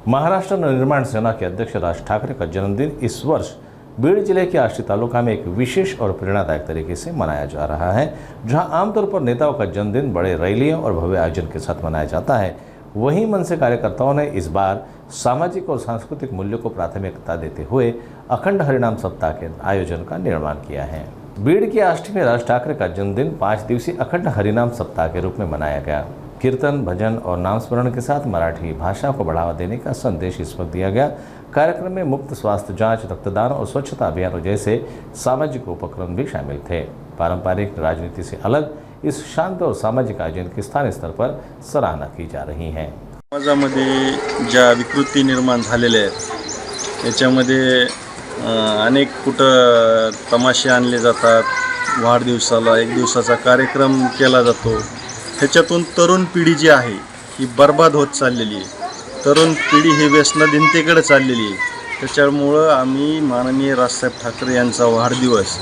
महाराष्ट्र निर्माण सेना के अध्यक्ष राज ठाकरे का जन्मदिन इस वर्ष बीड़ जिले के आष्टी तालुका में एक विशेष और प्रेरणादायक तरीके से मनाया जा रहा है। जहां आमतौर पर नेताओं का जन्मदिन बड़े रैलियों और भव्य आयोजन के साथ मनाया जाता है, वहीं मनसे कार्यकर्ताओं ने इस बार सामाजिक और सांस्कृतिक मूल्यों को प्राथमिकता देते हुए अखंड हरिनाम सप्ताह के आयोजन का निर्माण किया है। बीड़ के आष्टी में राज ठाकरे का जन्मदिन 5 दिवसीय अखंड हरिनाम सप्ताह के रूप में मनाया गया। कीर्तन, भजन और नामस्मरण के साथ मराठी भाषा को बढ़ावा देने का संदेश इस वक्त दिया गया। कार्यक्रम में मुफ्त स्वास्थ्य जांच, रक्तदान और स्वच्छता अभियान जैसे सामाजिक उपक्रम भी शामिल थे। पारंपरिक राजनीति से अलग इस शांत और सामाजिक आयोजन की स्थानीय स्तर पर सराहना की जा रही है। समाजामध्ये ज्या विकृती निर्माण झालेल्या आहेत याच्यामध्ये अनेक कुठं तमाशे आणले जातात, वाढदिवसाला एक दिवसाचा कार्यक्रम केला जातो। ह्याच्यातून तरुण पिढी जी आहे ही बर्बाद होत चाललेली आहे। तरुण पिढी ही व्यसनाधीनतेकडे चाललेली आहे। त्याच्यामुळं आम्ही माननीय राजसाहेब ठाकरे यांचा वाढदिवस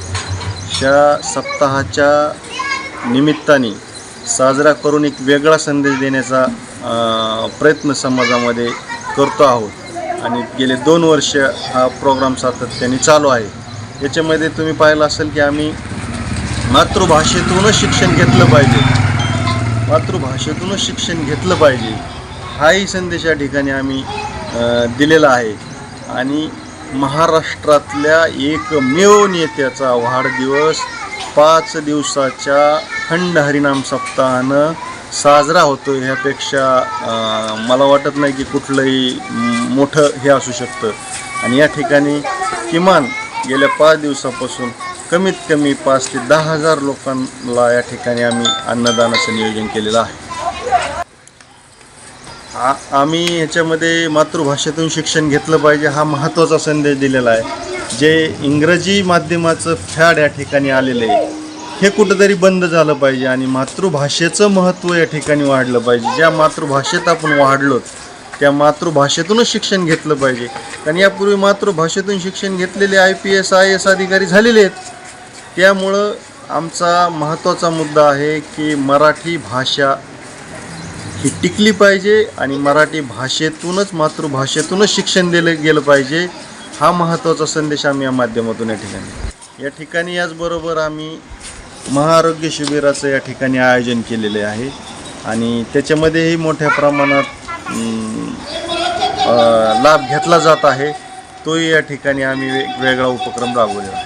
ह्या सप्ताहाच्या निमित्ताने साजरा करून एक वेगळा संदेश देण्याचा प्रयत्न समाजामध्ये करतो आहोत आणि गेले 2 वर्ष हा प्रोग्राम सातत्याने चालू आहे। याच्यामध्ये तुम्ही पाहिलं असेल की आम्ही मातृभाषेतूनच शिक्षण घेतलं पाहिजे, मातृभाषेतूनच शिक्षण घेतलं पाहिजे हाही संदेश या ठिकाणी आम्ही दिलेला आहे। आणि महाराष्ट्रातल्या एकमेव नेत्याचा वाढदिवस 5 दिवसाच्या अखंड हरिनाम सप्ताहानं साजरा होतो। ह्यापेक्षा मला वाटत नाही की कुठलंही मोठं हे असू शकतं। आणि या ठिकाणी किमान गेल्या 5 दिवसापासून कमीत कमी 5 ते 10,000 लोकांना या ठिकाणी आम्ही अन्नदानाचं नियोजन केलेलं आहे। आम्ही ह्याच्यामध्ये मातृभाषेतून शिक्षण घेतलं पाहिजे हा महत्त्वाचा संदेश दिलेला आहे। जे इंग्रजी माध्यमाचं फॅड या ठिकाणी आलेलं आहे हे कुठंतरी बंद झालं पाहिजे आणि मातृभाषेचं महत्त्व या ठिकाणी वाढलं पाहिजे। ज्या मातृभाषेत आपण वाढलो त्या मातृभाषेतूनच शिक्षण घेतलं पाहिजे। कारण यापूर्वी मातृभाषेतून शिक्षण घेतलेले IPS IAS अधिकारी झालेले आहेत। त्यामुळं आमचा महत्त्वाचा मुद्दा आहे की मराठी भाषा ही टिकली पाहिजे आणि मराठी भाषेतूनच मातृभाषेतूनच शिक्षण दिलं गेलं पाहिजे हा महत्त्वाचा संदेश आम्ही या माध्यमातून या ठिकाणी याचबरोबर आम्ही महाआरोग्य शिबिराचं या ठिकाणी आयोजन केलेले आहे आणि त्याच्यामध्येही मोठ्या प्रमाणात लाभ घेतला जात आहे। तोही या ठिकाणी आम्ही वेगवेगळा उपक्रम राबवलेला आहे।